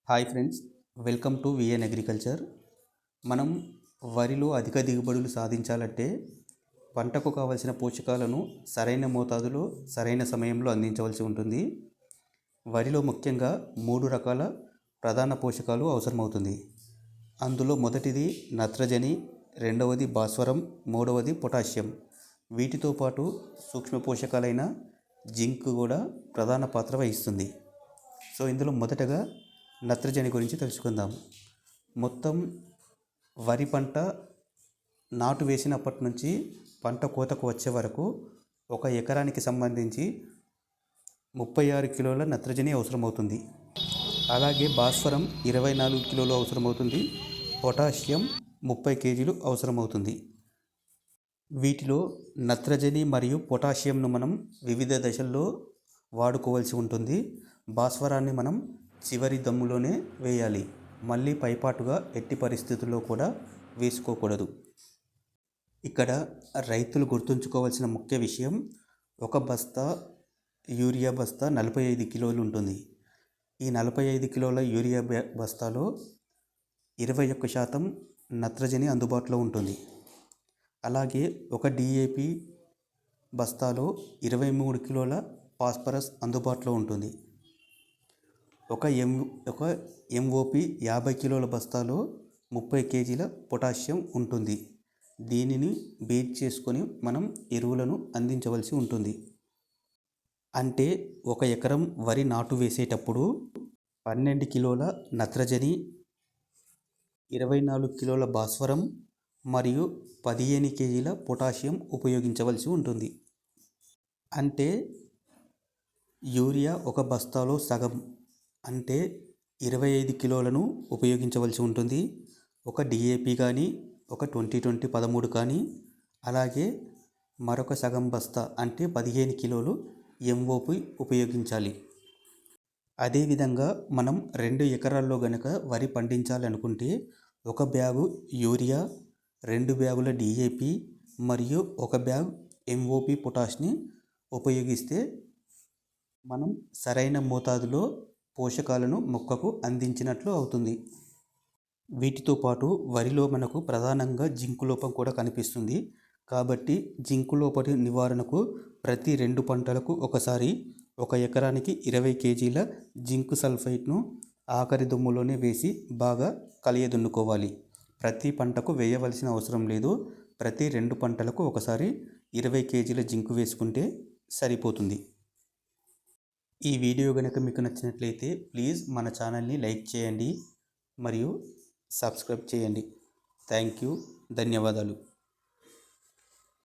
Hi friends, welcome to VN agriculture. మనం వరిలో అధిక దిగుబడులు సాధించాలంటే పంటకు కావలసిన పోషకాలను సరైన మోతాదులో సరైన సమయంలో అందించవలసి ఉంటుంది. వరిలో ముఖ్యంగా 3 రకాల ప్రధాన పోషకాలు అవసరమవుతుంది. అందులో మొదటిది నత్రజని, రెండవది భాస్వరం, మూడవది పొటాషియం. వీటితో పాటు సూక్ష్మ పోషకాలైన జింక్ కూడా ప్రధాన పాత్ర వహిస్తుంది. సో ఇందులో మొదటగా నత్రజని గురించి తెలుసుకుందాం. మొత్తం వరి పంట నాటు వేసినప్పటి నుంచి పంట కోతకు వచ్చే వరకు ఒక ఎకరానికి సంబంధించి 36 కిలోల నత్రజని అవసరమవుతుంది. అలాగే భాస్వరం 24 కిలోలు అవసరమవుతుంది. పొటాషియం 30 కేజీలు అవసరమవుతుంది. వీటిలో నత్రజని మరియు పొటాషియంను మనం వివిధ దశల్లో వాడుకోవాల్సి ఉంటుంది. భాస్వరాన్ని మనం చివరి దమ్ములోనే వేయాలి. మళ్ళీ పైపాటుగా ఎట్టి పరిస్థితుల్లో కూడా వేసుకోకూడదు. ఇక్కడ రైతులు గుర్తుంచుకోవాల్సిన ముఖ్య విషయం, ఒక బస్తా యూరియా బస్తా 45 కిలోలు ఉంటుంది. ఈ 45 కిలోల యూరియా బస్తాలో 21% నత్రజని అందుబాటులో ఉంటుంది. అలాగే ఒక DAP బస్తాలో 23 కిలోల ఫాస్ఫరస్ అందుబాటులో ఉంటుంది. ఒక MOP 50 కిలోల బస్తాలో 30 కేజీల పొటాషియం ఉంటుంది. దీనిని బేస్ చేసుకొని మనం ఎరువులను అందించవలసి ఉంటుంది. అంటే ఒక ఎకరం వరి నాటు వేసేటప్పుడు 12 కిలోల నత్రజని, 24 కిలోల భాస్వరం మరియు 15 కేజీల పొటాషియం ఉపయోగించవలసి ఉంటుంది. అంటే యూరియా ఒక బస్తాలో సగం, అంటే 25 కిలోలను ఉపయోగించవలసి ఉంటుంది. ఒక DAP కానీ, ఒక 20-20-13 కానీ, అలాగే మరొక సగం బస్తా అంటే 15 కిలోలు MOP ఉపయోగించాలి. అదేవిధంగా మనం 2 ఎకరాల్లో గనక వరి పండించాలనుకుంటే 1 బ్యాగు యూరియా, 2 బ్యాగుల DAP మరియు 1 బ్యాగ్ MOP పొటాష్ని ఉపయోగిస్తే మనం సరైన మోతాదులో పోషకాలను మొక్కకు అందించినట్లు అవుతుంది. వీటితో పాటు వరిలో మనకు ప్రధానంగా జింకు లోపం కూడా కనిపిస్తుంది. కాబట్టి జింకు లోపటి నివారణకు ప్రతి 2 పంటలకు ఒకసారి ఒక ఎకరానికి 20 కేజీల జింకు సల్ఫైట్ను ఆఖరి దుమ్ములోనే వేసి బాగా కలియదున్నుకోవాలి. ప్రతి పంటకు వేయవలసిన అవసరం లేదు. ప్రతి 2 పంటలకు ఒకసారి 20 కేజీల జింకు వేసుకుంటే సరిపోతుంది. ఈ వీడియో కనుక మీకు నచ్చినట్లయితే ప్లీజ్ మన ఛానల్ని లైక్ చేయండి మరియు సబ్స్క్రైబ్ చేయండి. Thank you. ధన్యవాదాలు.